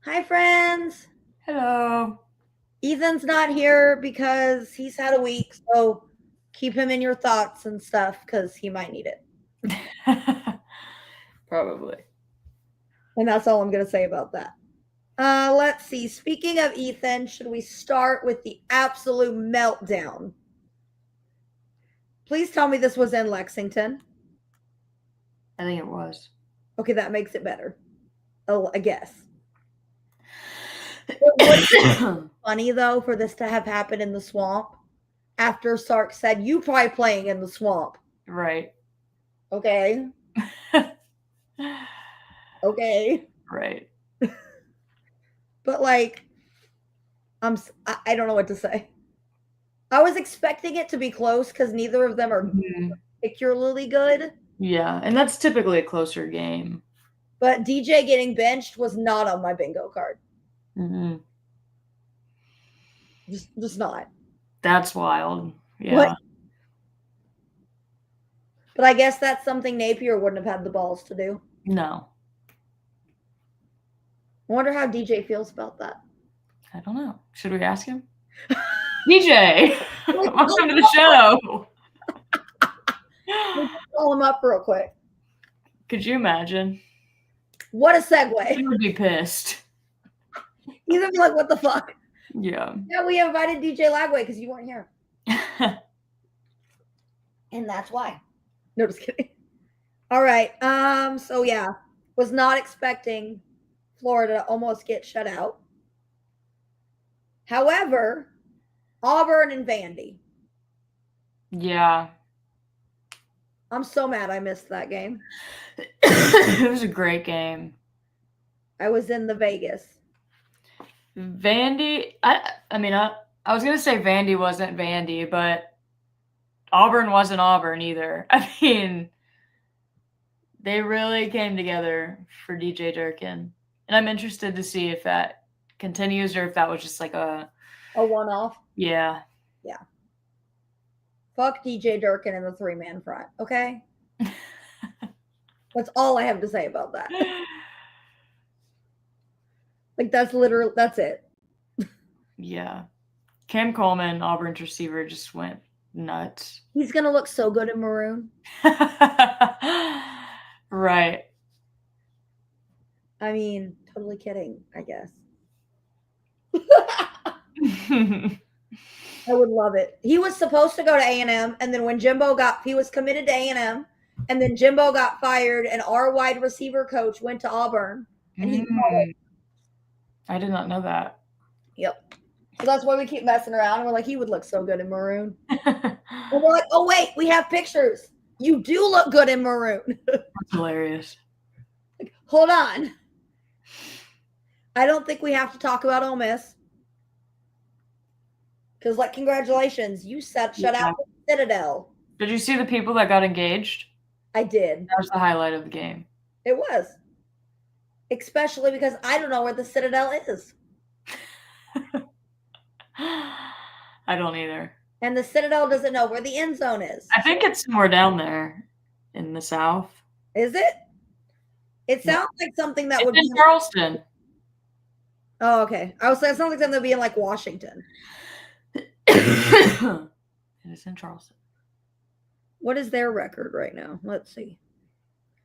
Hi, friends. Hello. Ethan's not here because he's had a week, so keep him in your thoughts and stuff because he might need it. Probably. And that's all I'm going to say about that. Let's see. Speaking of Ethan, should we start with the absolute meltdown? Please tell me this was in Lexington. I think it was. Okay, that makes it better. Oh, I guess. It would be funny, though, for this to have happened in the swamp after Sark said, "You try playing in the swamp." Right. Okay. Okay. Right. But like, I don't know what to say. I was expecting it to be close because neither of them are Mhm. particularly good. Yeah, and that's typically a closer game. But DJ getting benched was not on my bingo card. Hmm. Just not. That's wild. What? Yeah. But I guess that's something Napier wouldn't have had the balls to do. No, I wonder how DJ feels about that. I don't know. Should we ask him? DJ, welcome to the show. Let's call him up real quick. Could you imagine? What a He segue. would be pissed. He's gonna be like, "What the fuck?" Yeah. Yeah, we invited DJ Lagway because you weren't here, and that's why. No, just kidding. All right. So yeah, was not expecting Florida to almost get shut out. However, Auburn and Vandy. Yeah. I'm so mad I missed that game. It was a great game. I was in the Vegas. Vandy, I was gonna say Vandy wasn't Vandy, but Auburn wasn't Auburn either. I mean, they really came together for DJ Durkin, and I'm interested to see if that continues or if that was just like A one-off. yeah. Yeah. Fuck DJ Durkin and the three-man front. Okay. That's all I have to say about that. Like that's literally that's it. Yeah. Cam Coleman, Auburn's receiver, just went nuts. He's gonna look so good in maroon. Right. I mean, totally kidding, I guess. I would love it. He was supposed to go to A&M, and then when Jimbo got, he was committed to A&M, and then Jimbo got fired, and our wide receiver coach went to Auburn, and he, Mm, I did not know that. yep. So that's why we keep messing around. We're like, he would look so good in maroon. And we're like, oh wait, we have pictures. You do look good in maroon. That's hilarious. Like, hold on. I don't think we have to talk about Ole Miss because, like, congratulations, you shut out Yeah. the Citadel. Did you see the people that got engaged? I did. That was the highlight of the game. It was, especially because I don't know where the Citadel is. I don't either. And the Citadel doesn't know where the end zone is. I think it's somewhere down there in the South. Is it? It Yeah. sounds like something that It's would in be. Charleston. Oh, okay. I was saying it sounds like something that would be in like Washington. It is in Charleston. What is their record right now? Let's see.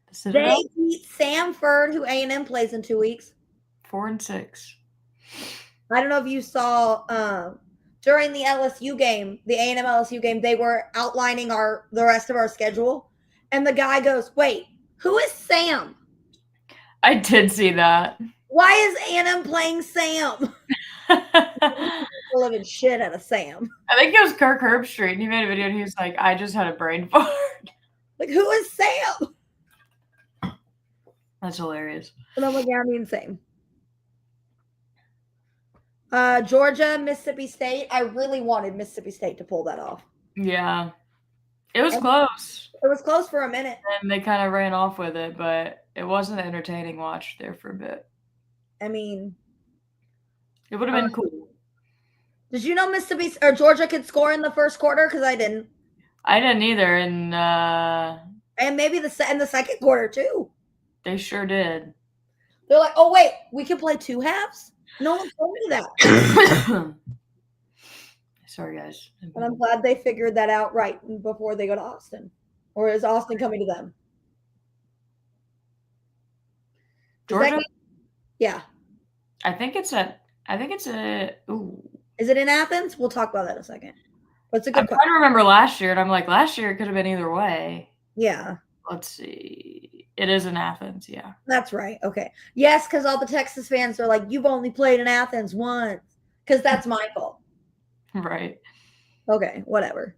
The They Citadel, beat Samford, who A&M plays in 2 weeks. 4-6. I don't know if you saw during the LSU game, the A&M LSU game, they were outlining the rest of our schedule, and the guy goes, "Wait, who is Sam? I did see that. Why is A&M playing Sam?" I Living shit out of Sam. think it was Kirk Herbstreit, and he made a video, and he was like, "I just had a brain fart." Like, who is Sam? That's hilarious. And I'm like, yeah, I mean, same. Georgia, Mississippi State. I really wanted Mississippi State to pull that off. Yeah. It was And close, it was close for a minute. and they kinda ran off with it, but it wasn't an entertaining watch there for a bit. I mean, It would've been cool. did you know Mississippi or Georgia could score in the first quarter? Because I didn't. I didn't either, And maybe in the second quarter too. they sure did. They're like, oh wait, we can play 2 halves? No one told me that. Sorry, guys. And I'm glad they figured that out right before they go to Austin. Or is Austin coming to them? Georgia? Yeah. I think it's a. Ooh. Is it in Athens? We'll talk about that in a second. But it's a good I'm question. trying to remember last year, and I'm like, last year it could have been either way. Yeah. Let's see. It is in Athens, yeah. That's right. Okay. Yes, because all the Texas fans are like, you've only played in Athens once. Because that's my fault. Right. Okay, whatever.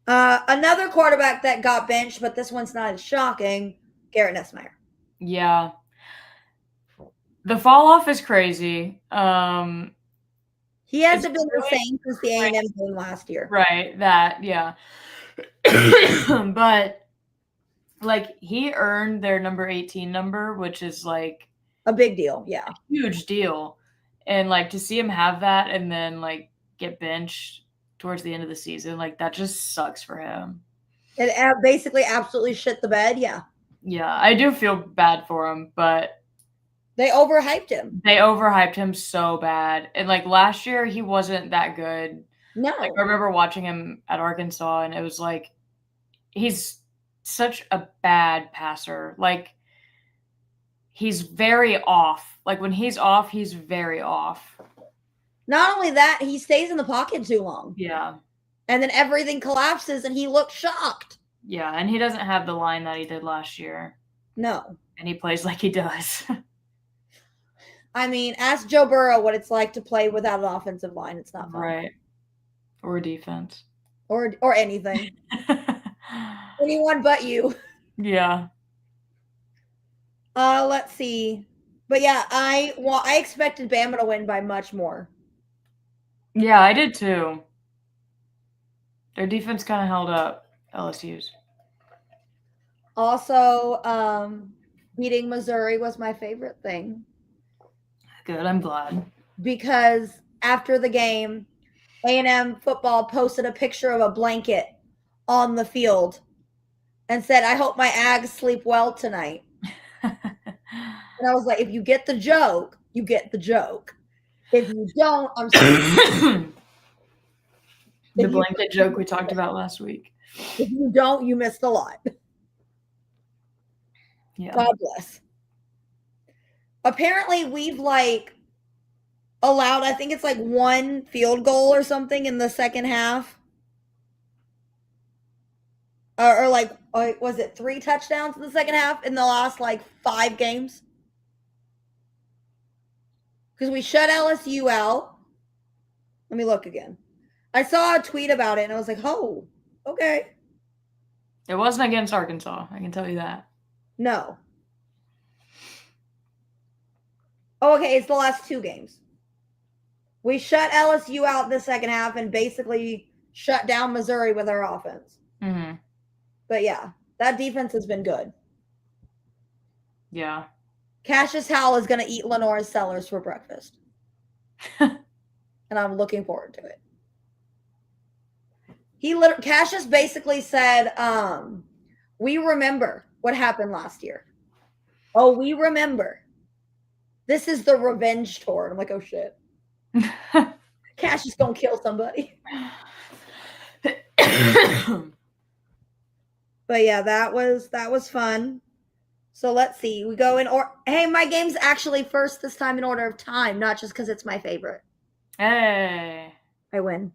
Another quarterback that got benched, but this one's not as shocking, Garrett Nussmeier. Yeah. The fall off is crazy. He hasn't been the same since the A&M game last year. Right, that, yeah. But, like, he earned their number 18 number, which is, like, a big deal, yeah. A huge deal. And, like, to see him have that and then, like, get benched towards the end of the season, like, that just sucks for him. It basically absolutely shit the bed, yeah. Yeah, I do feel bad for him, but they overhyped him. They overhyped him so bad. And, like, last year, he wasn't that good. No. Like, I remember watching him at Arkansas, and it was like, he's such a bad passer. Like, he's very off. Like, when he's off, he's very off. Not only that, he stays in the pocket too long. Yeah. And then everything collapses, and he looks shocked. Yeah, and he doesn't have the line that he did last year. No. And he plays like he does. I mean, ask Joe Burrow what it's like to play without an offensive line. It's not fun. Right. Or defense. Or anything. Anyone but you. Yeah. Let's see. But yeah, I expected Bama to win by much more. Yeah, I did too. Their defense kind of held up LSU's. Also, beating Missouri was my favorite thing. Good, I'm glad. Because after the game, A&M football posted a picture of a blanket on the field and said, I hope my Ags sleep well tonight. And I was like, if you get the joke, you get the joke. If you don't, I'm sorry. The blanket joke we talked about last week. If you don't, you missed a lot. Yeah. God bless. Apparently, we've like allowed, I think it's like 1 field goal or something in the second half. Or like, was it 3 touchdowns in the second half in the last like 5 games? Because we shut LSU out. Let me look again. I saw a tweet about it and I was like, oh, okay. It wasn't against Arkansas, I can tell you that. No. Oh, okay, it's the last 2 games. We shut LSU out in the second half and basically shut down Missouri with our offense. Mm-hmm. But yeah, that defense has been good. Yeah. Cassius Howell is going to eat Lenore's Sellers for breakfast. And I'm looking forward to it. Cassius basically said, we remember what happened last year. Oh, we remember. This is the revenge tour. And I'm like, oh shit. Cassius gonna kill somebody. But yeah, that was fun. So let's see. We go in hey, my game's actually first this time in order of time, not just because it's my favorite. Hey. I win.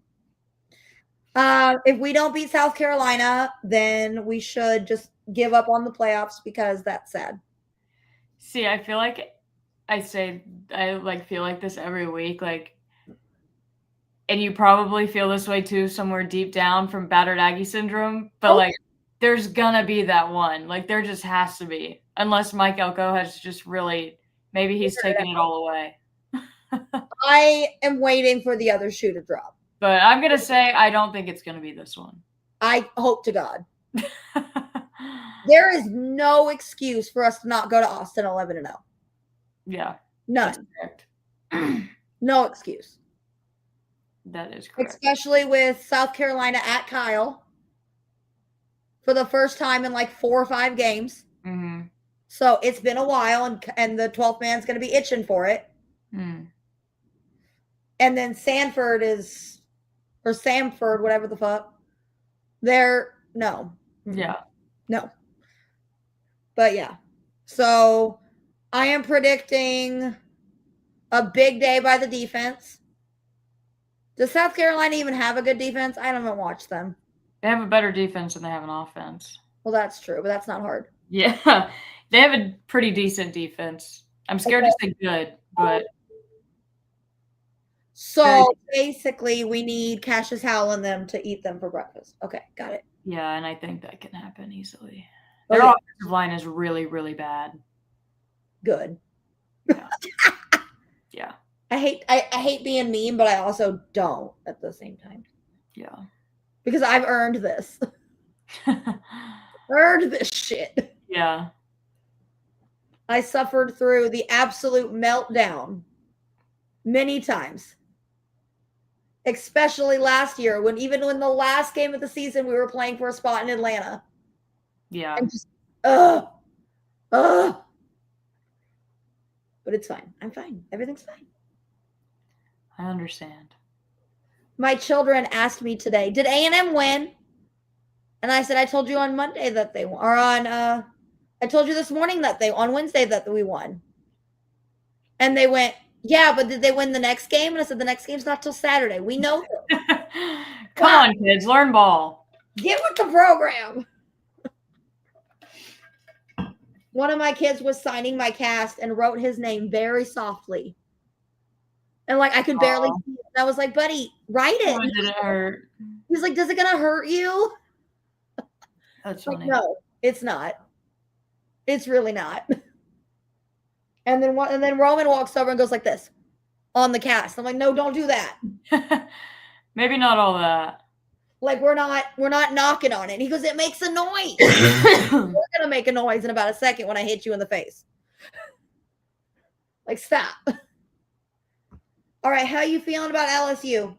If we don't beat South Carolina, then we should just give up on the playoffs because that's sad. See, I feel like I feel like this every week, like, and you probably feel this way too somewhere deep down from battered Aggie syndrome, but like there's gonna be that one. Like there just has to be. Unless Mike Elko has just really, maybe he's taking it all away. I am waiting for the other shoe to drop. But I'm going to say I don't think it's going to be this one. I hope to God. There is no excuse for us to not go to Austin 11-0. Yeah. None. No excuse. That is correct. Especially with South Carolina at Kyle for the first time in like 4 or 5 games. Mm-hmm. So it's been a while, and the 12th man's going to be itching for it. Mm. And then Sanford or Samford, whatever the fuck. No. Yeah. No. But yeah. So I am predicting a big day by the defense. Does South Carolina even have a good defense? I haven't watched them. They have a better defense than they have an offense. Well, that's true, but that's not hard. Yeah. They have a pretty decent defense. I'm scared to say good, but. So basically, we need Cassius Howell and them to eat them for breakfast. Okay, got it. Yeah, and I think that can happen easily. Their offensive line is really, really bad. Good. Yeah. Yeah. I hate being mean, but I also don't at the same time. Yeah. Because I've earned this. Earned this shit. Yeah. I suffered through the absolute meltdown many times. Especially last year, when the last game of the season we were playing for a spot in Atlanta. Yeah. And just, But it's fine. I'm fine. Everything's fine. I understand. My children asked me today, did A&M win? And I said, I told you on Monday that they won. Or I told you this morning on Wednesday that we won. And they went, yeah, but did they win the next game? And I said, the next game's not till Saturday. We know. Come on, kids, learn ball. Get with the program. One of my kids was signing my cast and wrote his name very softly. And I could barely see it. And I was like, buddy, write it. Did it hurt? He's like, does it gonna hurt you? That's funny. No, it's not. It's really not. And then Roman walks over and goes like this on the cast. I'm like, no, don't do that. Maybe not all that. We're not knocking on it. And he goes, it makes a noise. We're gonna make a noise in about a second when I hit you in the face. Stop. All right, how you feeling about LSU?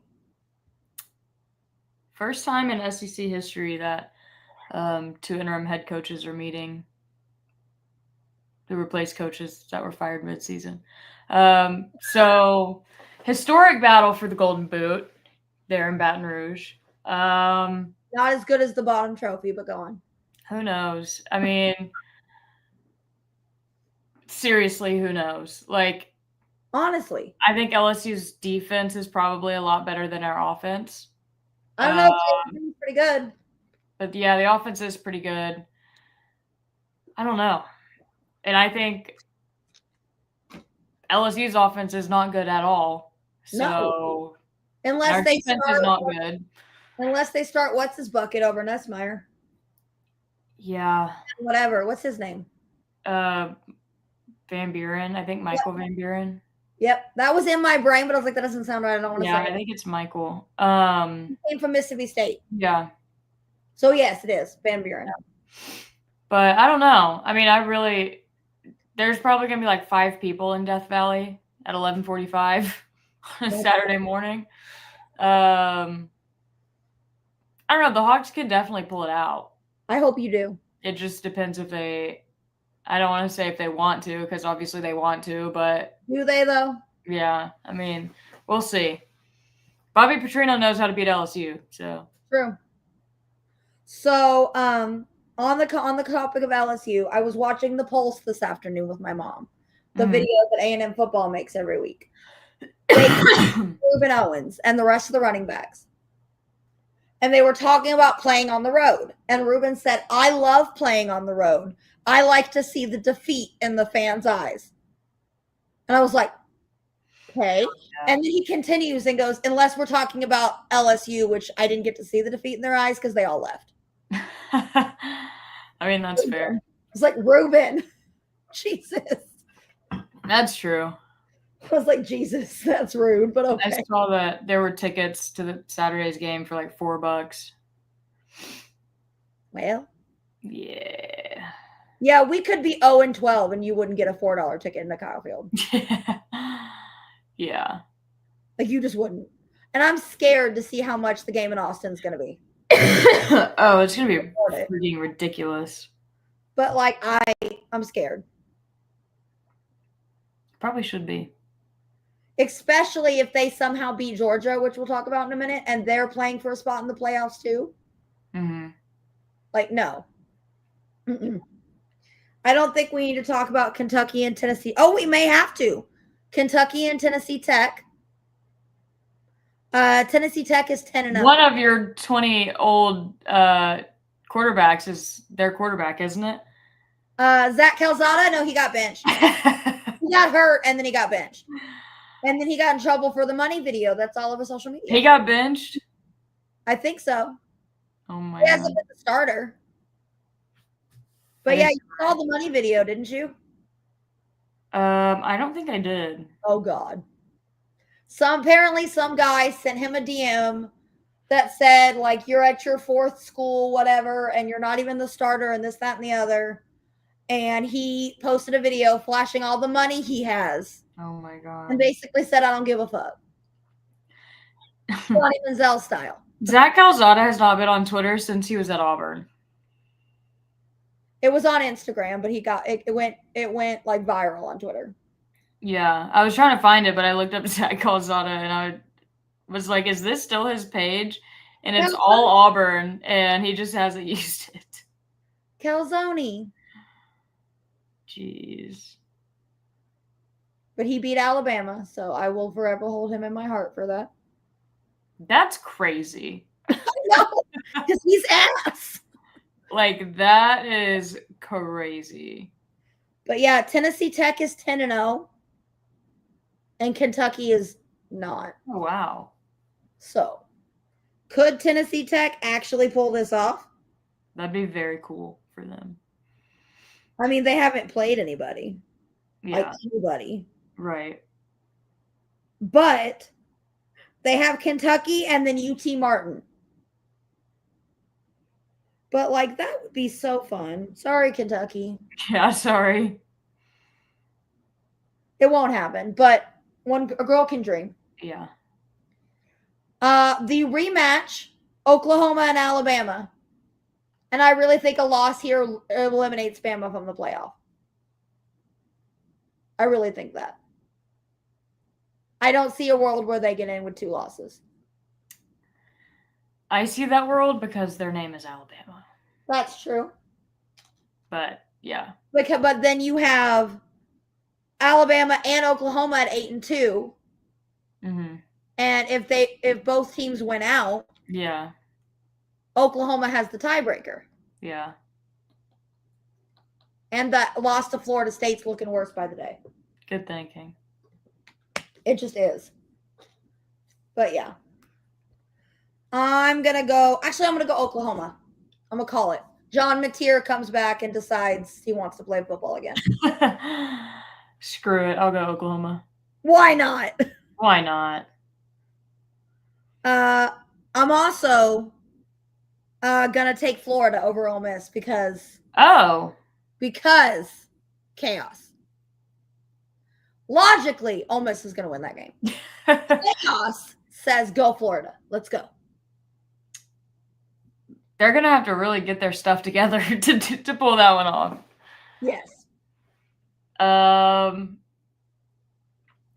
First time in SEC history that 2 interim head coaches are meeting to replace coaches that were fired mid-season. So historic battle for the Golden Boot there in Baton Rouge. Not as good as the bottom trophy, but go on. Who knows? I mean, seriously, who knows? Honestly, I think LSU's defense is probably a lot better than our offense. I don't know. It's pretty good. But yeah, the offense is pretty good. I don't know. And I think LSU's offense is not good at all. So no. Unless they defense is not good. Unless they start what's his bucket over Nussmeier. Yeah. Whatever. What's his name? Van Buren. I think Michael Van Buren. Yep. That was in my brain, but I was like, that doesn't sound right. I don't want to say it. I think it's Michael. He came from Mississippi State. Yeah. So yes, it is Van Buren. But I don't know. I mean, there's probably gonna be 5 people in Death Valley at 11:45 on a Saturday morning. I don't know. The Hawks could definitely pull it out. I hope you do. It just depends if they. I don't want to say if they want to, because obviously they want to, but do they though? Yeah, I mean, we'll see. Bobby Petrino knows how to beat LSU, so true. So, on the topic of LSU, I was watching the Pulse this afternoon with my mom. The video that A&M football makes every week. Ruben Owens and the rest of the running backs. And they were talking about playing on the road. And Ruben said, I love playing on the road. I like to see the defeat in the fans' eyes. And I was like, okay. Yeah. And then he continues and goes, unless we're talking about LSU, which I didn't get to see the defeat in their eyes because they all left. I mean, that's fair. It's like, Ruben, Jesus. That's true. I was like, Jesus, that's rude, but okay. I saw that there were tickets to the Saturday's game for $4. Well. Yeah. Yeah, we could be 0-12 and you wouldn't get a $4 ticket into Kyle Field. Yeah. You just wouldn't. And I'm scared to see how much the game in Austin's going to be. Oh, it's going to be freaking ridiculous. But like I'm scared. Probably should be. Especially if they somehow beat Georgia, which we'll talk about in a minute, and they're playing for a spot in the playoffs too. Mm-hmm. Like, no. Mm-mm. I don't think we need to talk about Kentucky and Tennessee. Oh, we may have to. Kentucky and Tennessee Tech. Tennessee Tech is 10-0. One of your 20 old quarterbacks is their quarterback, isn't it? Zach Calzada, no, he got benched. He got hurt and then he got benched. And then he got in trouble for the money video. That's all over social media. He got benched? I think so. Oh my He hasn't been the starter. But yeah, you saw the money video, didn't you? I don't think I did. Oh God. Apparently some guy sent him a DM that said, like, you're at your fourth school, whatever, and you're not even the starter and this, that, and the other. And he posted a video flashing all the money he has. Oh my God. And basically said, I don't give a fuck. Johnny Manziel style. Zach Calzada has not been on Twitter since he was at Auburn. It was on Instagram, but it went like viral on Twitter. Yeah, I was trying to find it, but I looked up Zach Calzada and I was like, is this still his page? And it's all Auburn, and he just hasn't used it. Calzone. Jeez. But he beat Alabama, so I will forever hold him in my heart for that. That's crazy. I know, because he's ass. Like, that is crazy. But yeah, Tennessee Tech is 10-0, and Kentucky is not. Oh, wow. So, could Tennessee Tech actually pull this off? That'd be very cool for them. I mean, they haven't played anybody. Yeah. Like anybody. Right. But they have Kentucky and then UT Martin. But like, that would be so fun. Sorry, Kentucky. Yeah, sorry. It won't happen, but a girl can dream. Yeah. The rematch, Oklahoma and Alabama. And I really think a loss here eliminates Bama from the playoff. I really think that. I don't see a world where they get in with 2 losses. I see that world because their name is Alabama. That's true. But yeah. But then you have Alabama and Oklahoma at 8-2. Mm-hmm. And if both teams win out, yeah, Oklahoma has the tiebreaker. Yeah. And that loss to Florida State's looking worse by the day. Good thinking. It just is. But yeah. I'm going to go Oklahoma. I'm going to call it. John Mateer comes back and decides he wants to play football again. Screw it. I'll go Oklahoma. Why not? Why not? I'm also going to take Florida over Ole Miss because chaos. Logically, Ole Miss is going to win that game. Chaos says go Florida. Let's go. They're going to have to really get their stuff together to pull that one off. Yes.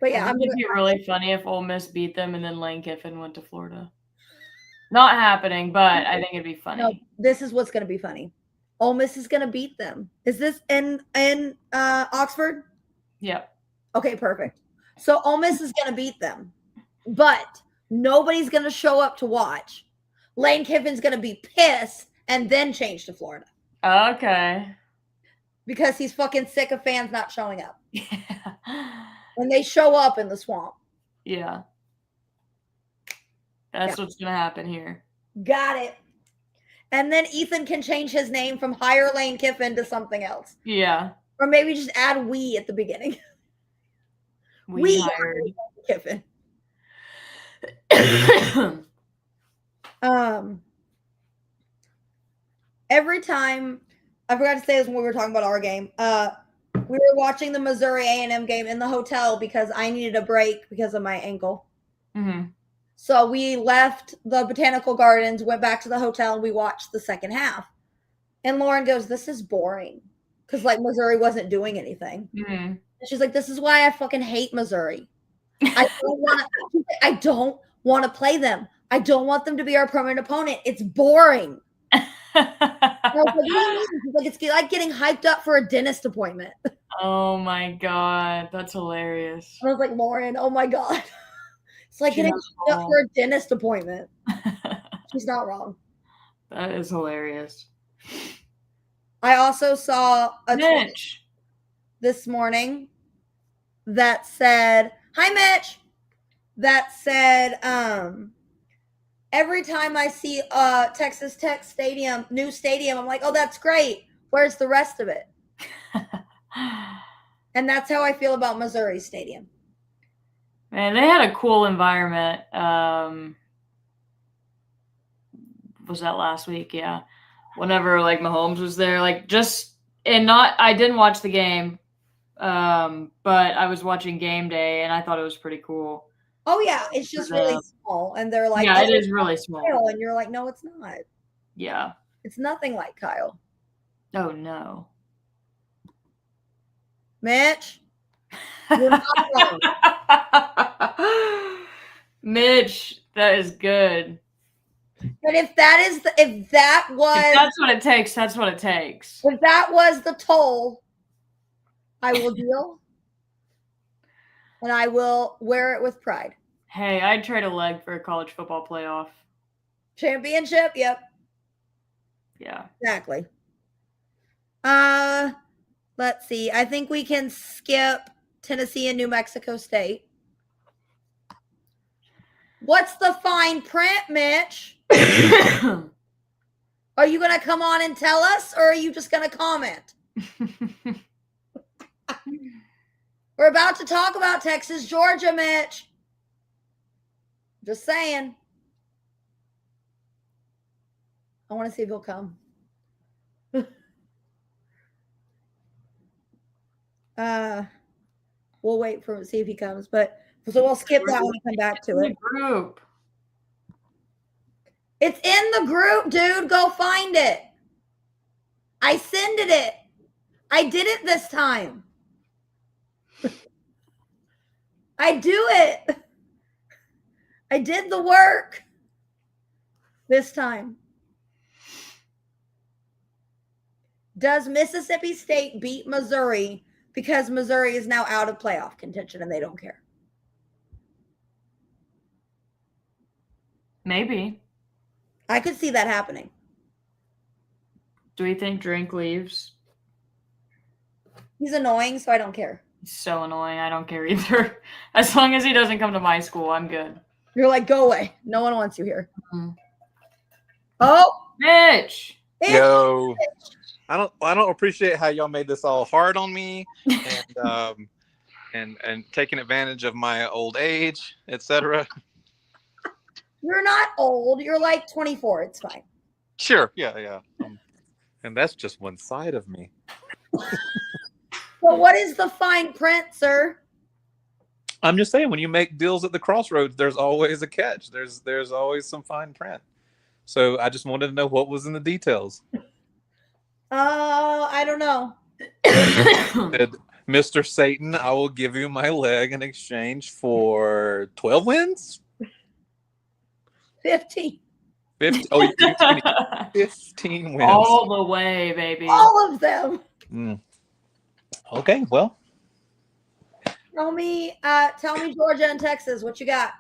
But yeah, it'd be really funny if Ole Miss beat them and then Lane Kiffin went to Florida. Not happening, but I think it'd be funny. No, this is what's going to be funny. Ole Miss is going to beat them. Is this in Oxford? Yep. Okay, perfect. So Ole Miss is going to beat them, but nobody's going to show up to watch. Lane Kiffin's going to be pissed and then change to Florida. Okay. Because he's fucking sick of fans not showing up. Yeah. When they show up in the swamp. Yeah. That's what's going to happen here. Got it. And then Ethan can change his name from Hire Lane Kiffin to something else. Yeah. Or maybe just add we at the beginning. We hired Kiffin. Every time, I forgot to say this when we were talking about our game. We were watching the Missouri A&M game in the hotel because I needed a break because of my ankle. Mm-hmm. So we left the Botanical Gardens, went back to the hotel, and we watched the second half. And Lauren goes, "This is boring," because like Missouri wasn't doing anything. Mm-hmm. And she's like, "This is why I fucking hate Missouri. I don't want to play them. I don't want them to be our permanent opponent. It's boring." I was like, "What do you mean?" She's like, "It's like getting hyped up for a dentist appointment." Oh my god, that's hilarious. I was like, "Lauren, oh my god." It's like getting hyped up for a dentist appointment. She's not wrong. That is hilarious. I also saw a tweet Mitch this morning that said, "Hi Mitch," that said, every time I see Texas Tech Stadium, new stadium, I'm like, "Oh, that's great. Where's the rest of it?" And that's how I feel about Missouri Stadium. Man, they had a cool environment. Was that last week? Yeah. Whenever like Mahomes was there, like just and not I didn't watch the game, but I was watching game day and I thought it was pretty cool. Oh yeah, it's just really small, and they're like, yeah, "Oh, it is really small," Kyle," and you're like, "No, it's not. Yeah. It's nothing like Kyle." Oh no, Mitch, you're not wrong. Mitch, that is good. But if that was If that's what it takes, that's what it takes. If that was the toll, I will deal, and I will wear it with pride. Hey, I'd trade a leg for a college football playoff. Championship, yep. Yeah. Exactly. Let's see. I think we can skip Tennessee and New Mexico State. What's the fine print, Mitch? Are you going to come on and tell us, or are you just going to comment? We're about to talk about Texas, Georgia, Mitch. Just saying. I want to see if he'll come. We'll wait for see if he comes, but so we'll skip that one and come back to it. Group. It's in the group, dude. Go find it. I sended it. I did it this time. I do it. I did the work this time. Does Mississippi State beat Missouri because Missouri is now out of playoff contention and they don't care? Maybe. I could see that happening. Do we think Drink leaves? He's annoying, so I don't care. He's so annoying. I don't care either. As long as he doesn't come to my school, I'm good. You're like, go away. No one wants you here. Mm-hmm. Oh, Mitch. Yo. I don't appreciate how y'all made this all hard on me and taking advantage of my old age, etc. You're not old. You're like 24. It's fine. Sure. Yeah. And that's just one side of me. So what is the fine print, sir? I'm just saying, when you make deals at the crossroads, there's always a catch. There's always some fine print. So I just wanted to know what was in the details. I don't know. Said, Mr. Satan, I will give you my leg in exchange for 12 wins? 15. 15 wins. All the way, baby. All of them. Okay, well. Tell me Georgia and Texas. What you got?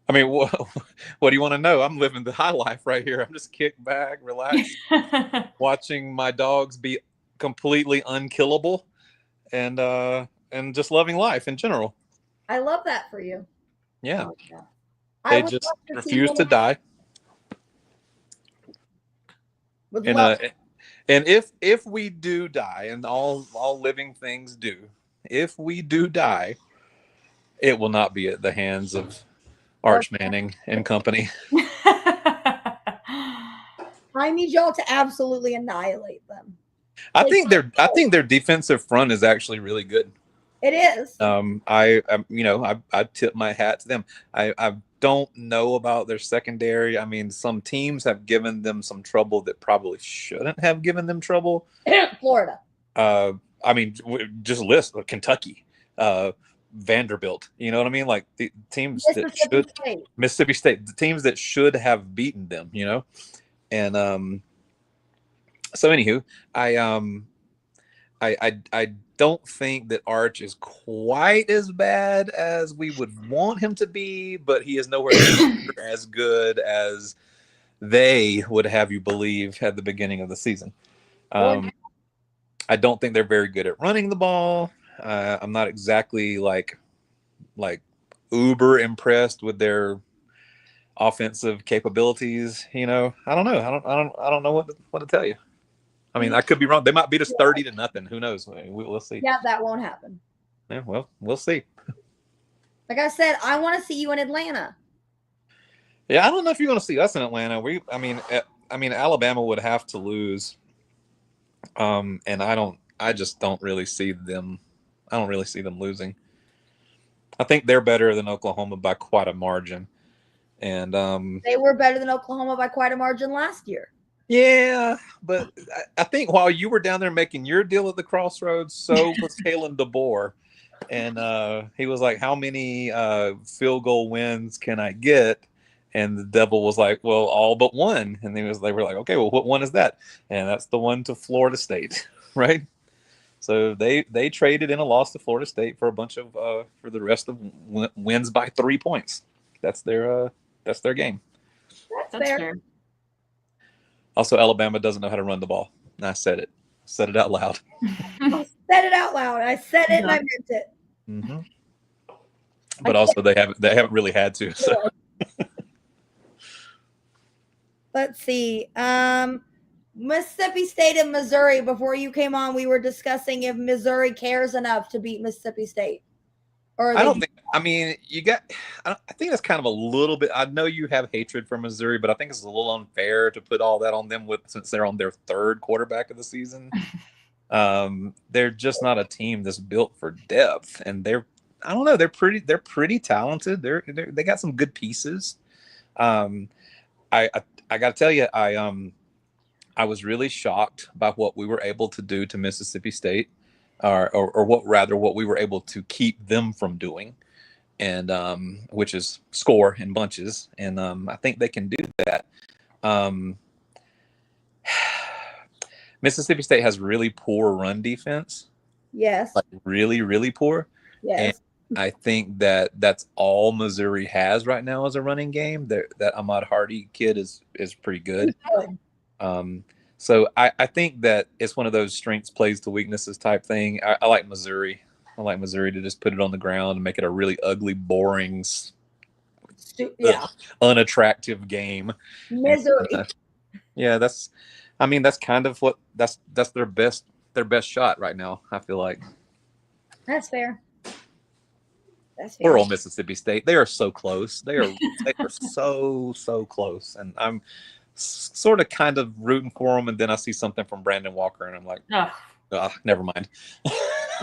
I mean, what do you want to know? I'm living the high life right here. I'm just kicked back, relaxed, watching my dogs be completely unkillable, and just loving life in general. I love that for you. Yeah. They just refuse to die. And if we do die, and all living things do, if we do die, it will not be at the hands of Arch Manning and company. I need y'all to absolutely annihilate them. I think their defensive front is actually really good. It is. I tip my hat to them. don't know about their secondary. I mean, some teams have given them some trouble that probably shouldn't have given them trouble. Florida. I mean, just list Kentucky, Vanderbilt. You know what I mean? Like the teams that should Mississippi State, the teams that should have beaten them. You know, and so anywho, I don't think that Arch is quite as bad as we would want him to be, but he is nowhere near as good as they would have you believe at the beginning of the season. I don't think they're very good at running the ball. I'm not exactly like uber impressed with their offensive capabilities. You know, I don't know. I don't know what to tell you. I mean, I could be wrong. They might beat us 30-0. Who knows? We'll see. Yeah, that won't happen. Yeah, well, we'll see. Like I said, I want to see you in Atlanta. Yeah, I don't know if you're going to see us in Atlanta. I mean, Alabama would have to lose, and I just don't really see them. I don't really see them losing. I think they're better than Oklahoma by quite a margin, and they were better than Oklahoma by quite a margin last year. Yeah, but I think while you were down there making your deal at the crossroads, so was Kalen DeBoer. And he was like, how many field goal wins can I get? And the devil was like, well, all but one. And they were like, okay, well, what one is that? And that's the one to Florida State, right? So they traded in a loss to Florida State for a bunch of for the rest of wins by 3 points. That's their game. That's fair. Also, Alabama doesn't know how to run the ball. And I said it. I said it out loud. I said it out loud. I said it and I meant it. Mm-hmm. But also, they haven't really had to. So. Let's see. Mississippi State and Missouri. Before you came on, we were discussing if Missouri cares enough to beat Mississippi State. Or I don't think. I mean, I think that's kind of a little bit. I know you have hatred for Missouri, but I think it's a little unfair to put all that on them since they're on their third quarterback of the season. They're just not a team that's built for depth, and I don't know. They're pretty talented. They got some good pieces. I got to tell you, I was really shocked by what we were able to do to Mississippi State. Or what we were able to keep them from doing, and which is score in bunches, and I think they can do that. Mississippi State has really poor run defense. Yes, like really, really poor. Yes, and I think that's all Missouri has right now as a running game. That Ahmad Hardy kid is pretty good. So I think that it's one of those strengths plays to weaknesses type thing. I like Missouri. I like Missouri to just put it on the ground and make it a really ugly, boring, unattractive game. Missouri. Yeah, that's kind of what that's their best shot right now. I feel like that's fair. Poor old Mississippi State. They are so close. They are so close, and I'm sort of kind of rooting for them, and then I see something from Brandon Walker, and I'm like, never mind.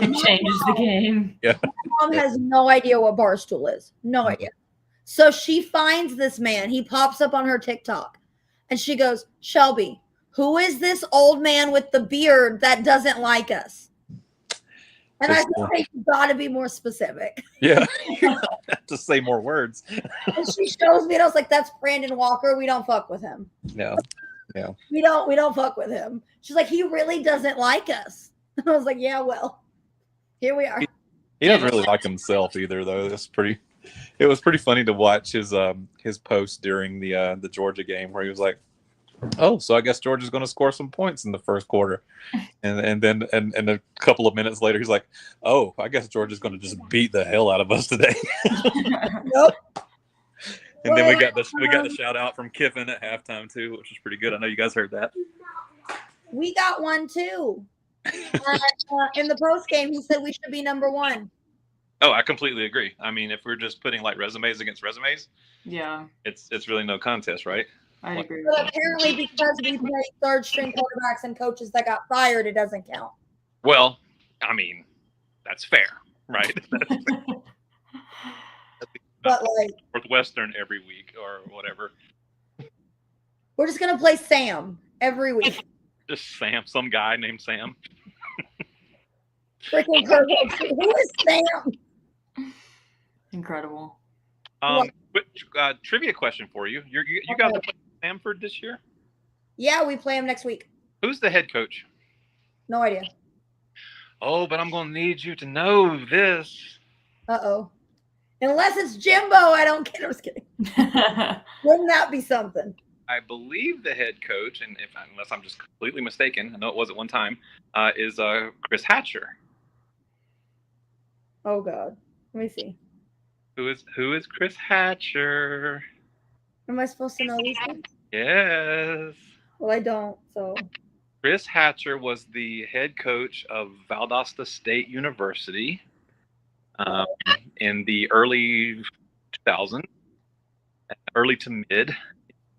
It changes the game. Yeah. My mom has no idea what Barstool is. No idea. So she finds this man. He pops up on her TikTok, and she goes, Shelby, who is this old man with the beard that doesn't like us? And I said, you got to be more specific. Yeah, you have to say more words. And she shows me, and I was like, "That's Brandon Walker. We don't fuck with him. No, we don't fuck with him." She's like, "He really doesn't like us." And I was like, "Yeah, well, here we are." He doesn't really like himself either, though. It was pretty funny to watch his post during the Georgia game where he was like, oh, so I guess Georgia's going to score some points in the first quarter. And then a couple of minutes later, he's like, oh, I guess Georgia's going to just beat the hell out of us today. Nope. And then we got the shout out from Kiffin at halftime too, which was pretty good. I know you guys heard that. We got one too. In the post game, he said we should be number one. Oh, I completely agree. I mean, if we're just putting like resumes against resumes, yeah, it's really no contest, right? I agree. But apparently, because we play third string quarterbacks and coaches that got fired, it doesn't count. Well, I mean, that's fair, right? but like Northwestern every week or whatever. we're just gonna play Sam every week. Just Sam, some guy named Sam. Freaking Kurt. Who is Sam? Incredible. Trivia question for you. You guys are playing Stanford this year? Yeah, we play him next week. Who's the head coach? No idea. Oh, but I'm going to need you to know this. Uh-oh. Unless it's Jimbo, I don't care. I'm just kidding. Wouldn't that be something? I believe the head coach, and unless I'm just completely mistaken, I know it was at one time, is Chris Hatcher. Oh God. Let me see. Who is Chris Hatcher? Am I supposed to know these things? Yes. Well, I don't, so. Chris Hatcher was the head coach of Valdosta State University in the early 2000s, early to mid,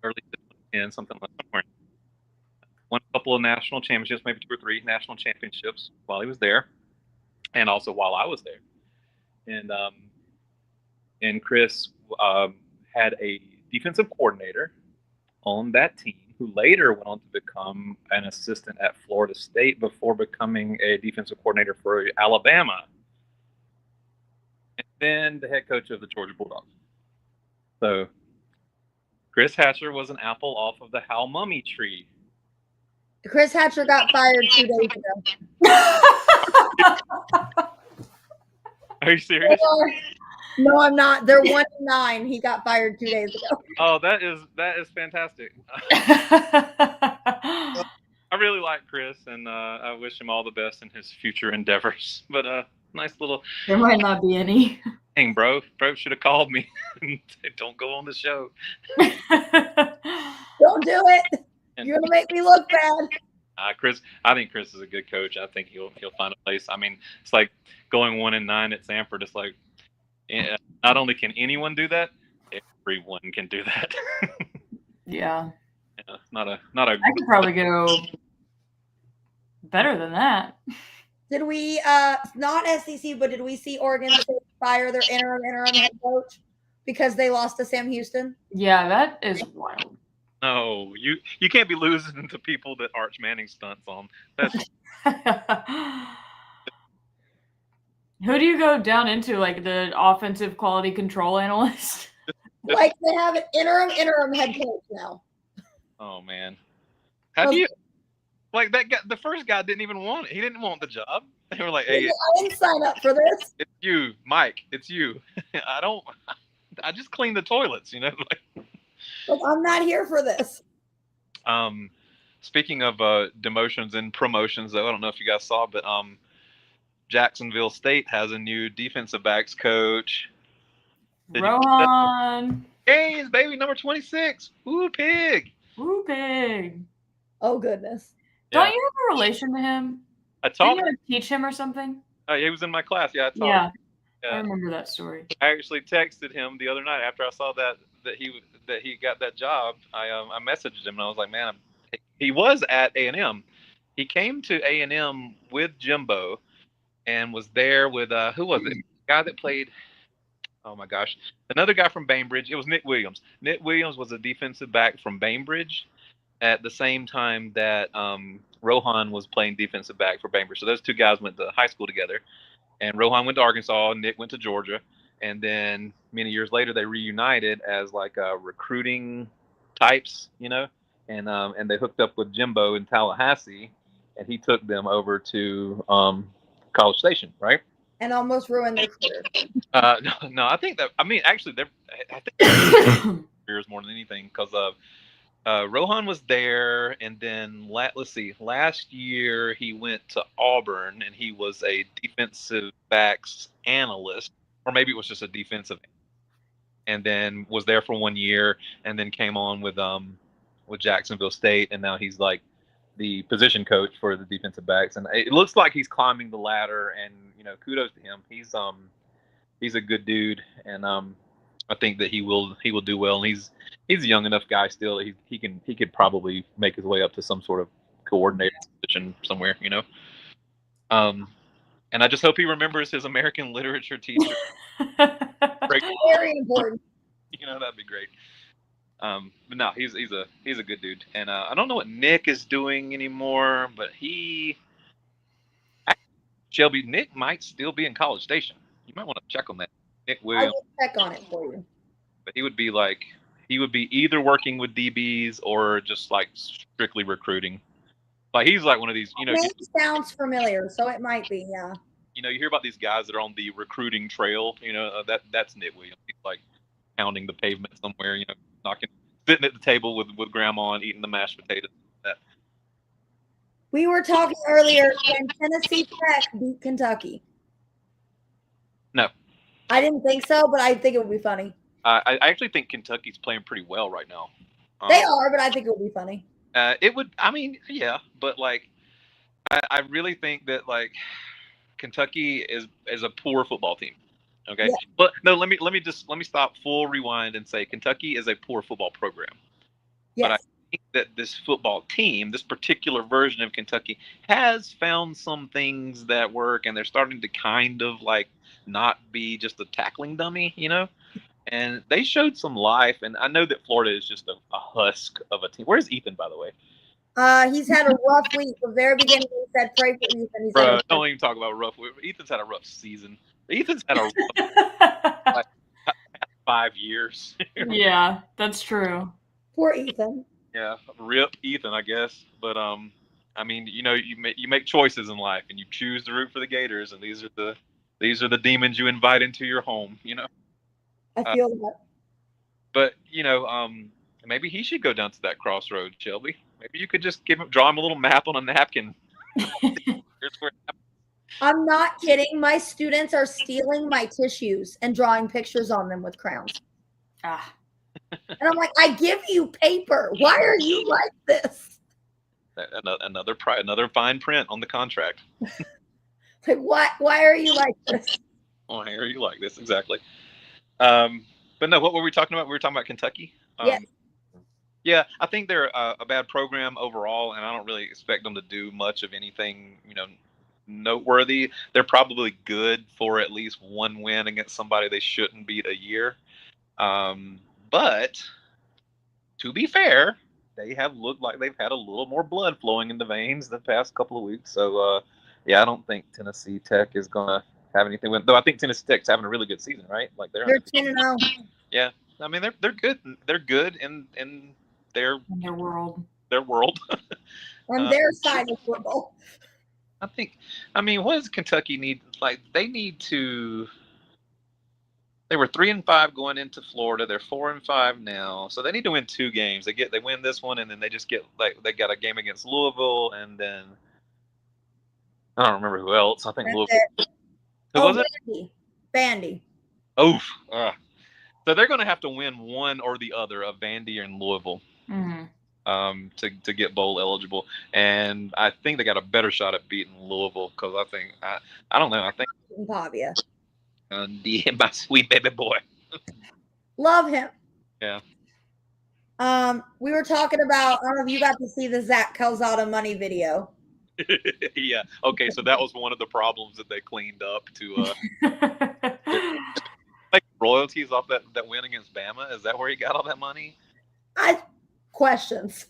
early to 2010, something like that. Won a couple of national championships, maybe 2 or 3 national championships while he was there, and also while I was there. And Chris had a defensive coordinator on that team who later went on to become an assistant at Florida State before becoming a defensive coordinator for Alabama. And then the head coach of the Georgia Bulldogs. So Chris Hatcher was an apple off of the Hal Mummy tree. Chris Hatcher got fired 2 days ago. Are you serious? No, I'm not. They're 1-9. He got fired 2 days ago. Oh, that is fantastic. I really like Chris, and I wish him all the best in his future endeavors. But nice little. There might not be any. Dang, bro should have called me. Don't go on the show. Don't do it. You're gonna make me look bad. Chris, I think Chris is a good coach. I think he'll find a place. I mean, it's like going 1-9 at Sanford. It's like not only can anyone do that, everyone can do that. Yeah. Not a. I could probably go better than that. Did we not SEC, but did we see Oregon State fire their interim head coach because they lost to Sam Houston? Yeah, that is wild. No, you can't be losing to people that Arch Manning stunts on. That's Who do you go down into, like the offensive quality control analyst? Like they have an interim head coach now. Oh man, how do you like that guy? The first guy didn't even want it. He didn't want the job. They were like, "Hey, I didn't sign up for this. It's you, Mike. It's you. I just clean the toilets, you know." Like, I'm not here for this. Speaking of demotions and promotions, though, I don't know if you guys saw, but Jacksonville State has a new defensive backs coach. Rohan. Gaines, baby, number 26. Woo, pig. Woo, pig. Oh, goodness. Don't you have a relation to him? I taught him. Teach him or something? He was in my class. Yeah, I taught him. I remember that story. I actually texted him the other night after I saw that he got that job. I messaged him and I was like, man, he was at A&M. He came to A&M with Jimbo and was there with who was it? The guy that played. Oh my gosh, another guy from Bainbridge. It was Nick Williams. Nick Williams was a defensive back from Bainbridge at the same time that Rohan was playing defensive back for Bainbridge. So those two guys went to high school together. And Rohan went to Arkansas, Nick went to Georgia, and then many years later they reunited as like recruiting types, you know, and they hooked up with Jimbo in Tallahassee, and he took them over to College Station, right? And almost ruined their career. No, I think that actually I think careers more than anything because Rohan was there, and then last year he went to Auburn and he was a defensive backs analyst, or maybe it was just a defensive, and then was there for 1 year, and then came on with Jacksonville State, and now he's like the position coach for the defensive backs, and it looks like he's climbing the ladder, and you know, kudos to him. He's a good dude, and I think that he will do well, and he's a young enough guy still. He could probably make his way up to some sort of coordinator position somewhere, you know. And I just hope he remembers his American literature teacher. Very important. That'd be great. But no, he's a good dude, and I don't know what Nick is doing anymore, but Nick might still be in College Station. You might want to check on that. Nick I Williams, will check on it for you. but he would be either working with DBs or just like strictly recruiting. Like he's like one of these, Name sounds familiar, so it might be, yeah. You hear about these guys that are on the recruiting trail. That's Nick Williams. He's like pounding the pavement somewhere. Sitting at the table with grandma and eating the mashed potatoes. We were talking earlier, can Tennessee Tech beat Kentucky? No. I didn't think so, but I think it would be funny. I actually think Kentucky's playing pretty well right now. They are, but I think it would be funny. It would. I mean, yeah, but like, I really think that like Kentucky is a poor football team. Okay, yeah. But no, let me stop. Full rewind and say Kentucky is a poor football program. Yes. But I think that this football team, this particular version of Kentucky, has found some things that work, and they're starting to kind of like not be just a tackling dummy, And they showed some life, and I know that Florida is just a husk of a team. Where's Ethan, by the way? He's had a rough week. The very beginning, he said, "Pray for Ethan." Bro, don't even talk about rough week. Ethan's had a rough season. Ethan's had a rough 5 years. Yeah, that's true. Poor Ethan. Yeah, rip Ethan, I guess. But I mean, you make choices in life, and you choose to root for the Gators, and these are the demons you invite into your home. I feel that. But maybe he should go down to that crossroad, Shelby. Maybe you could just draw him a little map on a napkin. I'm not kidding. My students are stealing my tissues and drawing pictures on them with crowns. And I'm like, I give you paper. Why are you like this? Another fine print on the contract. Like, why are you like this? Why are you like this? Exactly. But no, what were we talking about? We were talking about Kentucky. Yes. Yeah, I think they're a bad program overall, and I don't really expect them to do much of anything, noteworthy. They're probably good for at least one win against somebody they shouldn't beat a year. But to be fair, they have looked like they've had a little more blood flowing in the veins the past couple of weeks. So, yeah, I don't think Tennessee Tech is gonna have anything with. Though I think Tennessee Tech's having a really good season, right? Like they're 10-0. Yeah, I mean they're good. They're good in their world. Their world. On their side of football. I mean, what does Kentucky need? Like they need to. They were 3-5 going into Florida. They're 4-5 now, so they need to win 2 games. They win this one, and then they just get they got a game against Louisville, and then I don't remember who else. I think Louisville. Who was it? Vandy. Oof. So they're going to have to win one or the other of Vandy and Louisville to get bowl eligible. And I think they got a better shot at beating Louisville because I don't know. I think Pavia. My sweet baby boy. Love him. Yeah. We were talking about, I don't know if you got to see the Zach Calzada money video. Yeah. Okay. So that was one of the problems that they cleaned up to like royalties off that win against Bama. Is that where he got all that money? Questions.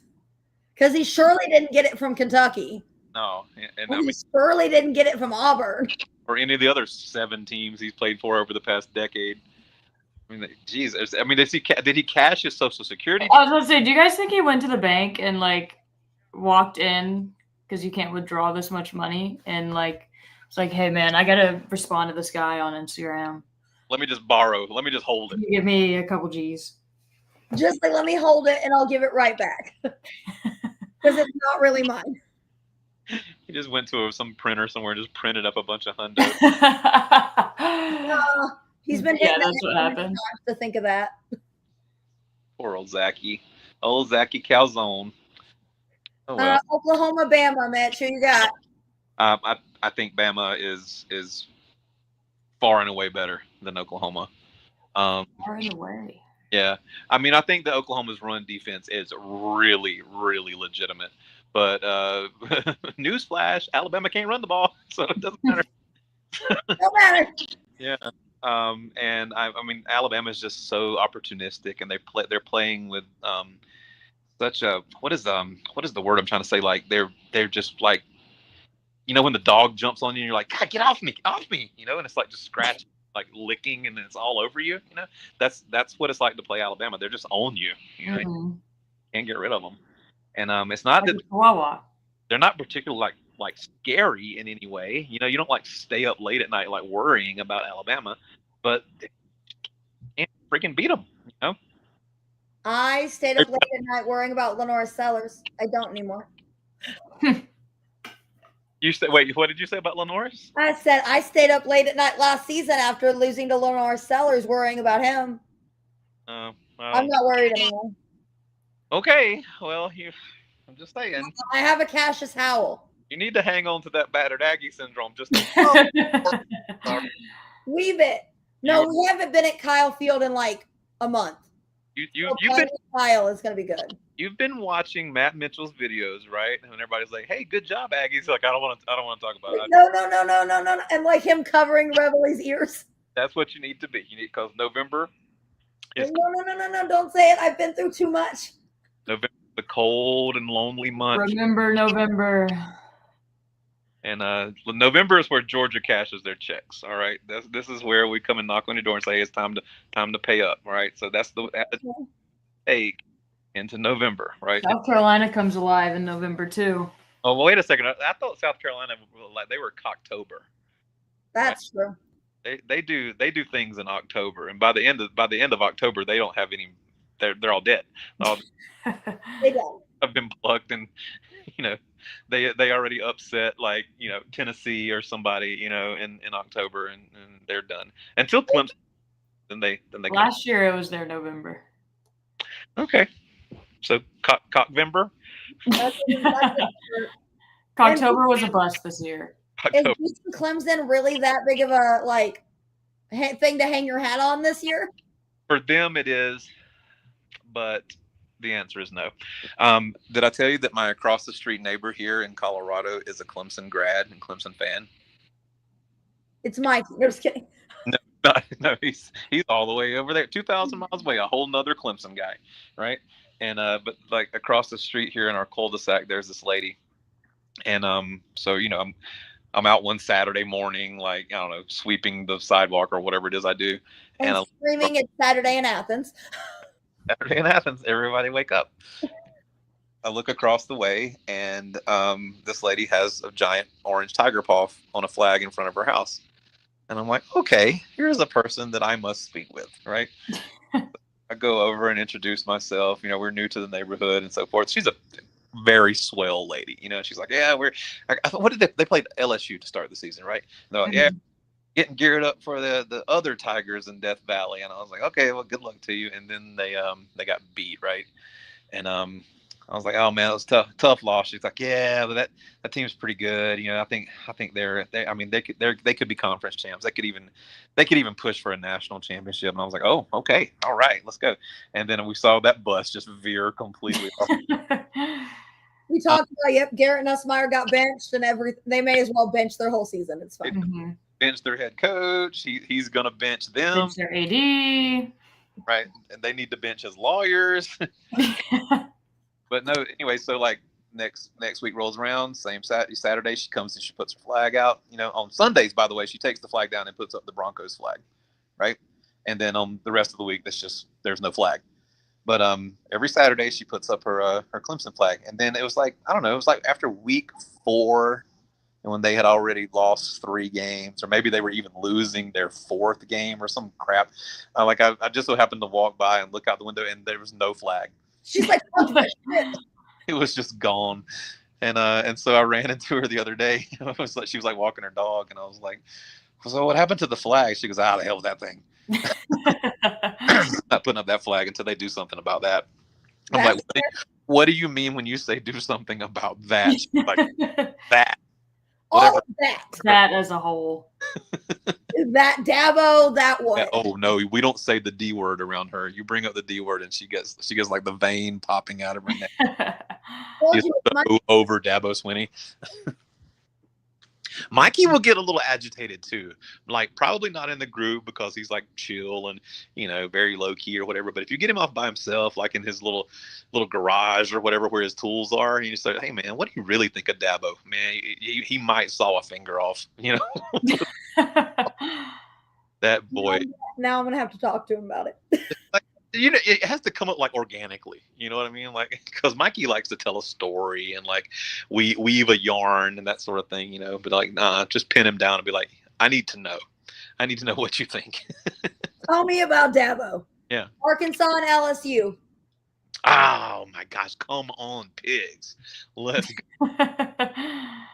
Because he surely didn't get it from Kentucky. No. And he surely didn't get it from Auburn. Or any of the other 7 teams he's played for over the past decade. I mean, geez. I mean, did he cash his Social Security? I was going to say, do you guys think he went to the bank and like walked in because you can't withdraw this much money and like it's like, hey man, I gotta respond to this guy on Instagram. Let me just borrow. Let me just hold it. Can you give me a couple G's. Just like let me hold it and I'll give it right back because it's not really mine. He just went to some printer somewhere and just printed up a bunch of hundos. He's been hitting that's what happened. To think of that. Poor old Zachy Calzone. Oh, well. Oklahoma, Bama, Mitch. Who you got? I think Bama is far and away better than Oklahoma. Far and away. Yeah, I mean, I think that Oklahoma's run defense is really, really legitimate. But newsflash, Alabama can't run the ball, so it doesn't matter. No matter. Yeah. And I mean, Alabama is just so opportunistic, and they're playing with such a what is the word I'm trying to say? Like they're just like, when the dog jumps on you, and you're like, God, get off me, and it's like just scratching, like licking, and then it's all over you. That's what it's like to play Alabama. They're just on you. Mm-hmm. Can't get rid of them. And it's not Like that a Chihuahua. they're not particularly like scary in any way. You don't like stay up late at night like worrying about Alabama, but you can't freaking beat them. I stayed up late at night worrying about Lenora Sellers. I don't anymore. You said, wait, what did you say about Lenoris? I said I stayed up late at night last season after losing to Lenora Sellers, worrying about him. Well, I'm not worried anymore. Okay, well, I'm just saying. I have a Cassius Howell. You need to hang on to that battered Aggie syndrome. Just Weave it. No, we haven't been at Kyle Field in like a month. You've been Kyle is going to be good. You've been watching Matt Mitchell's videos, right? And everybody's like, "Hey, good job, Aggies." Like, I don't want to talk about it. No. And like him covering Revelie's ears. That's what you need to be. You need, because November is No, don't say it. I've been through too much. November, the cold and lonely month. Remember November. And November is where Georgia cashes their checks. All right, this is where we come and knock on your door and say, hey, it's time to pay up. All right, so that's the take into November, right? South Carolina comes alive in November too. Oh, well, wait a second. I thought South Carolina, like, they were Cocktober. That's right? True. They do things in October, and by the end of October, they don't have any. They're all dead. They don't. Have been plucked, and they already upset, like, Tennessee or somebody, in October, and they're done until Clemson. Then they last year it was their November. Okay, so Cockvember. Cocktober was a bust this year. Is beating Clemson really that big of a thing to hang your hat on this year? For them, it is, but the answer is no. Did I tell you that my across the street neighbor here in Colorado is a Clemson grad and Clemson fan? It's Mike. No, just kidding. No, he's all the way over there, 2,000 miles away, a whole nother Clemson guy, right? And but like across the street here in our cul-de-sac, there's this lady, and so I'm out one Saturday morning, like, I don't know, sweeping the sidewalk or whatever it is I do, and screaming it's Saturday in Athens. Saturday in Athens, everybody wake up. I look across the way, and this lady has a giant orange tiger paw on a flag in front of her house. And I'm like, okay, here's a person that I must speak with, right? I go over and introduce myself. We're new to the neighborhood and so forth. She's a very swell lady. She's like, yeah, what did they played LSU to start the season, right? And they're like, yeah, getting geared up for the other Tigers in Death Valley. And I was like, okay, well, good luck to you. And then they got beat, right? And I was like, oh man, it was tough loss. She's like, yeah, but that team's pretty good. I think they could be conference champs. They could even push for a national championship. And I was like, oh, okay, all right, let's go. And then we saw that bus just veer completely off. We talked about, yep, Garrett Nussmeier got benched, and they may as well bench their whole season. It's fine. Mm-hmm. Bench their head coach. He's gonna bench them. Bench their AD. Right, and they need to bench his lawyers. But no, anyway, so like next week rolls around, same Saturday, she comes and she puts her flag out. On Sundays, by the way, she takes the flag down and puts up the Broncos flag, right? And then on the rest of the week, there's no flag. But every Saturday she puts up her Clemson flag. And then it was like, I don't know, it was like after week 4, and when they had already lost 3 games, or maybe they were even losing their 4th game or some crap. I just so happened to walk by and look out the window, and there was no flag. She's like, it was just gone. And so I ran into her the other day. She was like walking her dog, and I was like, so what happened to the flag? She goes, the hell with that thing. Not putting up that flag until they do something about that. I'm like, what do you mean when you say do something about that? Like that. All of that. That as a whole. That Dabo, that one. Oh no, we don't say the D word around her. You bring up the D word, and she gets like the vein popping out of her neck. Over Dabo Swinney. Mikey will get a little agitated too. Like probably not in the group because he's like chill and very low key or whatever. But if you get him off by himself, like in his little garage or whatever where his tools are, and you say, "Hey man, what do you really think of Dabo? Man, he might saw a finger off." That boy. Now I'm gonna have to talk to him about it. Like, it has to come up like organically. You know what I mean? Like, because Mikey likes to tell a story and like weave a yarn and that sort of thing. But like, nah, just pin him down and be like, I need to know what you think. Tell me about Dabo. Yeah. Arkansas and LSU. Oh my gosh! Come on, pigs. Let's go.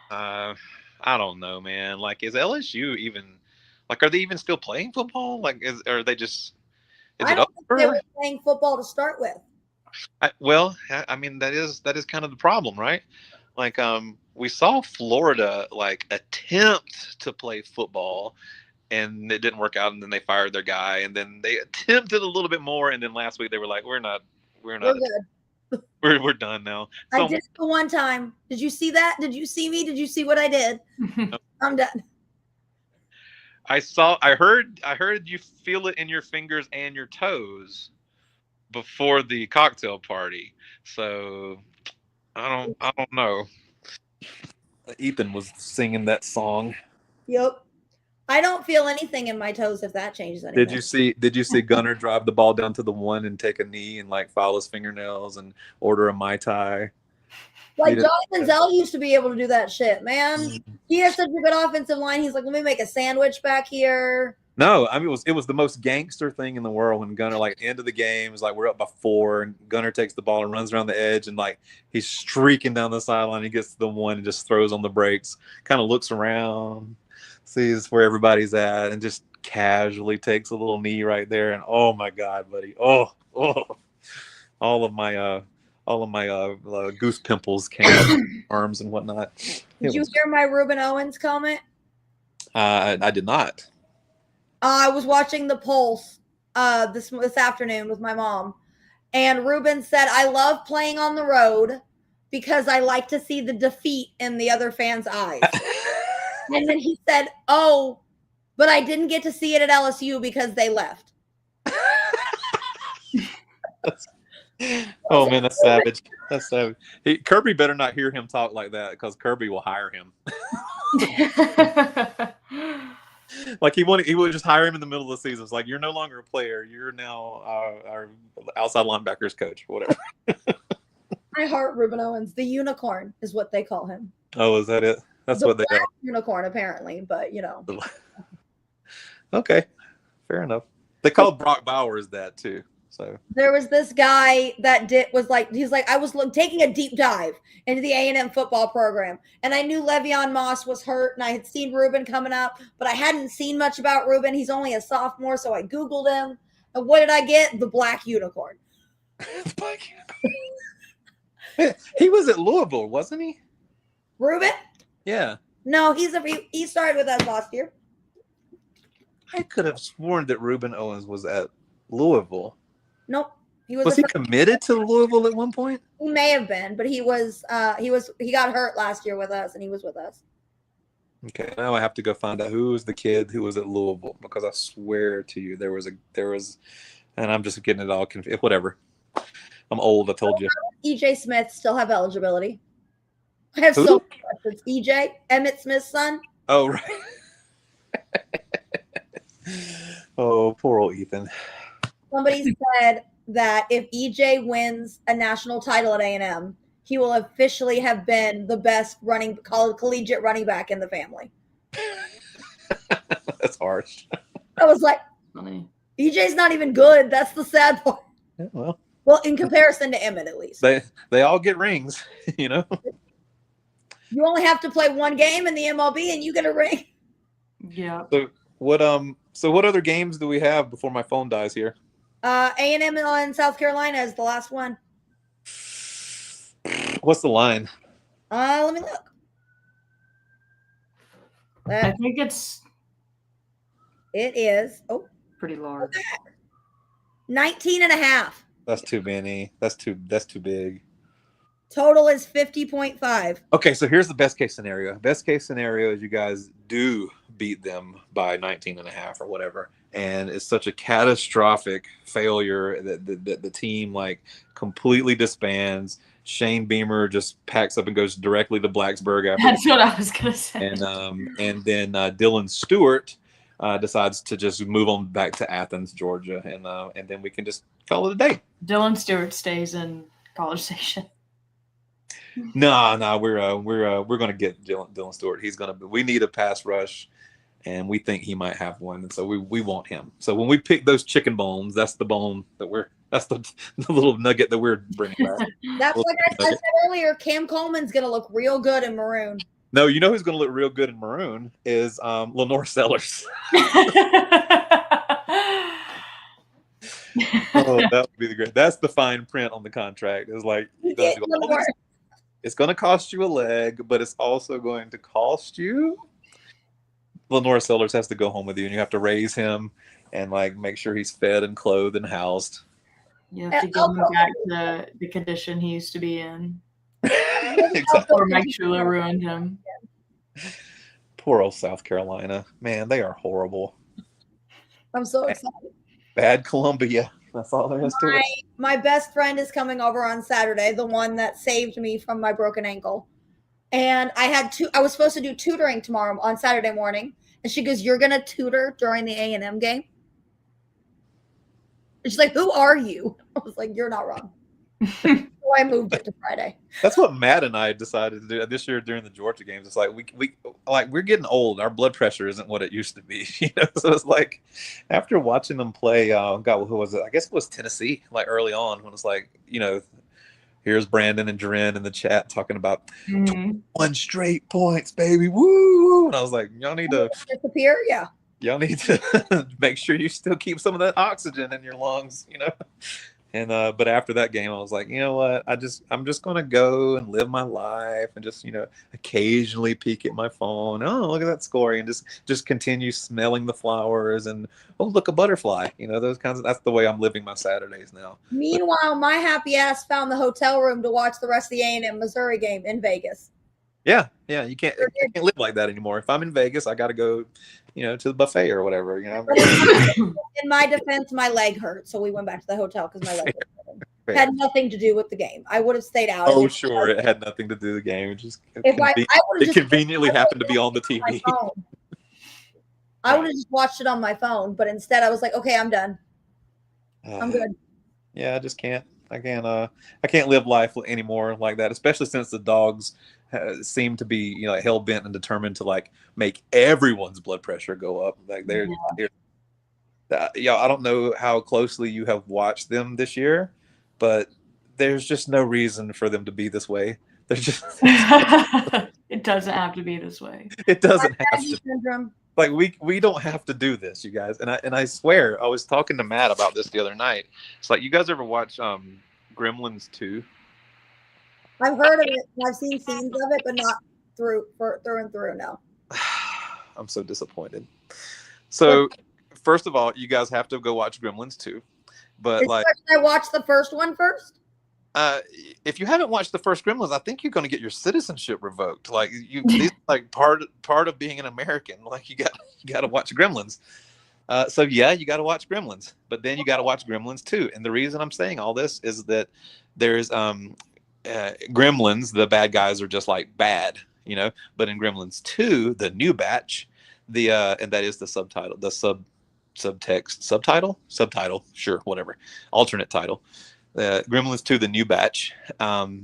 I don't know, man. Like, is LSU even like? Are they even still playing football? Like, are they just? Is I it don't over? think they were playing football to start with. I mean, that is kind of the problem, right? Like, we saw Florida like attempt to play football, and it didn't work out, and then they fired their guy, and then they attempted a little bit more, and then last week they were like, we're good. We're done now. So, I did it the one time. Did you see that? Did you see me? Did you see what I did? I'm done. I heard you feel it in your fingers and your toes before the cocktail party. So I don't know. Ethan was singing that song. Yep. I don't feel anything in my toes if that changes anything. Did you see Gunner drive the ball down to the one and take a knee and like file his fingernails and order a Mai Tai? Like Jonathan Zell used to be able to do that shit, man. He has such a good offensive line. He's like, let me make a sandwich back here. No, I mean it was the most gangster thing in the world when Gunner, like, end of the game, is like we're up by 4 and Gunner takes the ball and runs around the edge and like he's streaking down the sideline. He gets to the one and just throws on the brakes, kind of looks around, sees where everybody's at, and just casually takes a little knee right there. And oh my God, buddy, all of my goose pimples came out arms and whatnot. Did you hear my Ruben Owens comment? I did not. I was watching the Pulse this afternoon with my mom, and Ruben said, I love playing on the road because I like to see the defeat in the other fans' eyes. And then he said, oh, but I didn't get to see it at LSU because they left. Oh man, that's savage. That's savage. Kirby better not hear him talk like that because Kirby will hire him. Like he would just hire him in the middle of the season. It's like, you're no longer a player. You're now our outside linebackers coach, or whatever. I heart Ruben Owens. The unicorn is what they call him. Oh, is that it? That's what they are. Unicorn, apparently, but Okay, fair enough. They called Brock Bowers that too. So there was this guy that he's like, I was taking a deep dive into the A&M football program, and I knew Le'Veon Moss was hurt, and I had seen Ruben coming up, but I hadn't seen much about Ruben. He's only a sophomore, so I Googled him, and what did I get? The black unicorn. He was at Louisville, wasn't he? Ruben? Yeah. No, he started with us last year. I could have sworn that Ruben Owens was at Louisville. Nope. Was he committed to Louisville at one point? He may have been, but he got hurt last year with us, and he was with us. Okay, now I have to go find out who was the kid who was at Louisville, because I swear to you there was, and I'm just getting it all confused. Whatever. I'm old. I told you. EJ Smith still have eligibility. I have so many questions. EJ, Emmitt Smith's son. Oh right. Oh, poor old Ethan. Somebody said that if EJ wins a national title at A&M, he will officially have been the best collegiate running back in the family. That's harsh. I was like, EJ's not even good. That's the sad part. Yeah, well, in comparison to Emmitt, at least. They all get rings, You only have to play one game in the MLB and you get a ring. Yeah. So what other games do we have before my phone dies here? A&M in South Carolina is the last one. What's the line? Let me look. I think it is pretty large. 19.5. That's too many. That's too big. Total is 50.5. Okay, so here's the best case scenario. Best case scenario is you guys do beat them by 19 and a half or whatever. And it's such a catastrophic failure that the team like completely disbands. Shane Beamer just packs up and goes directly to Blacksburg after. That's what I was gonna say. And then Dylan Stewart decides to just move on back to Athens, Georgia, and then we can just call it a day. Dylan Stewart stays in College Station. No, we're gonna get Dylan Stewart. We need a pass rush, and we think he might have one, and so we want him. So when we pick those chicken bones, that's the bone that's the little nugget that we're bringing back. That's like I said earlier. Cam Coleman's gonna look real good in maroon. No, you know who's gonna look real good in maroon is Lenore Sellers. Oh, that would be the great. That's the fine print on the contract. It's like it's going to cost you a leg, but it's also going to cost you. Lenore Sellers has to go home with you, and you have to raise him and like make sure he's fed and clothed and housed. You have to get him back to the condition he used to be in. Exactly. Or Mike Shula ruined him. Poor old South Carolina. Man, they are horrible. I'm so excited. Bad Columbia. That's all there is to it. My best friend is coming over on Saturday, the one that saved me from my broken ankle. And I was supposed to do tutoring tomorrow on Saturday morning. And she goes, "You're going to tutor during the A&M game?" And she's like, "Who are you?" I was like, "You're not wrong." So I moved it to Friday. That's what Matt and I decided to do this year during the Georgia games. It's like we're getting old. Our blood pressure isn't what it used to be, you know. So it's like after watching them play, who was it? I guess it was Tennessee. Like early on, when it's like, you know, here's Brandon and Duran in the chat talking about 21 straight points, baby, woo! And I was like, y'all need to disappear, yeah. Y'all need to make sure you still keep some of that oxygen in your lungs, you know. And but after that game, I was like, you know what? I'm just gonna go and live my life and just, you know, occasionally peek at my phone. Oh, look at that scoring, and just continue smelling the flowers and oh, look, a butterfly. You know, those kinds of. That's the way I'm living my Saturdays now. Meanwhile, my happy ass found the hotel room to watch the rest of the A&M Missouri game in Vegas. Yeah, you can't live like that anymore. If I'm in Vegas, I got to go, you know, to the buffet or whatever. You know. In my defense, my leg hurt, so we went back to the hotel because my leg hurt. Had nothing to do with the game. I would have stayed out. Oh, sure, it had nothing to do with the game. It conveniently happened to be on the TV. I would have just watched it on my phone, but instead, I was like, okay, I'm done. I'm good. Yeah, I just can't. I can't live life anymore like that, especially since the dogs seem to be, you know, hell bent and determined to like make everyone's blood pressure go up. Like they're y'all, I don't know how closely you have watched them this year, but there's just no reason for them to be this way. There's just it doesn't have to be this way. It doesn't have to. Syndrome. Like we don't have to do this, you guys. And I swear, I was talking to Matt about this the other night. It's like, you guys ever watch Gremlins 2? I've heard of it. I've seen scenes of it, but not through and through. No. I'm so disappointed. So, first of all, you guys have to go watch Gremlins 2. But should I watch the first one first? If you haven't watched the first Gremlins, I think you're going to get your citizenship revoked. Like these like part of being an American. Like you got to watch Gremlins. So yeah, you got to watch Gremlins, but then you got to watch Gremlins 2. And the reason I'm saying all this is that there's Gremlins, the bad guys are just like bad, you know. But in Gremlins 2, the new batch, and that is the subtitle, the subtitle, sure, whatever, alternate title. Gremlins 2, the new batch,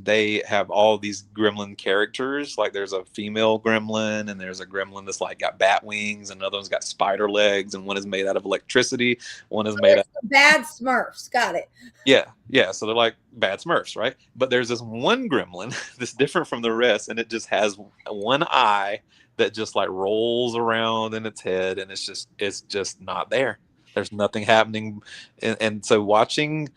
they have all these gremlin characters. Like there's a female gremlin, and there's a gremlin that's like got bat wings, and another one's got spider legs, and one is made out of electricity. One is made out of bad Smurfs. Got it. Yeah. So they're like bad Smurfs, right? But there's this one gremlin that's different from the rest, and it just has one eye that just like rolls around in its head, and it's just not there. There's nothing happening, and so watching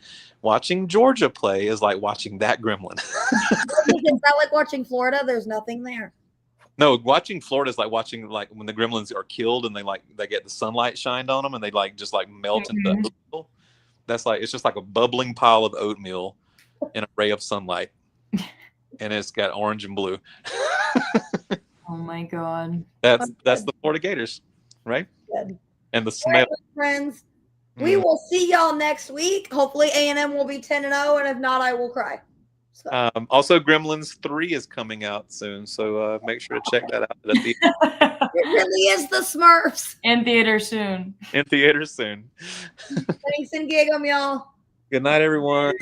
Georgia play is like watching that gremlin. Is that like watching Florida? There's nothing there. No, watching Florida is like watching like when the gremlins are killed and they get the sunlight shined on them and they like just like melt into oatmeal. That's like, it's just like a bubbling pile of oatmeal in a ray of sunlight. and it's got orange and blue. Oh my God. That's the Florida Gators, right? Good. And the smell. Friends, we will see y'all next week. Hopefully A&M will be 10-0, and if not, I will cry. So. Also, Gremlins 3 is coming out soon, so make sure to check that out. It really is the Smurfs. In theater soon. In theaters soon. Thanks and gig 'em, y'all. Good night, everyone.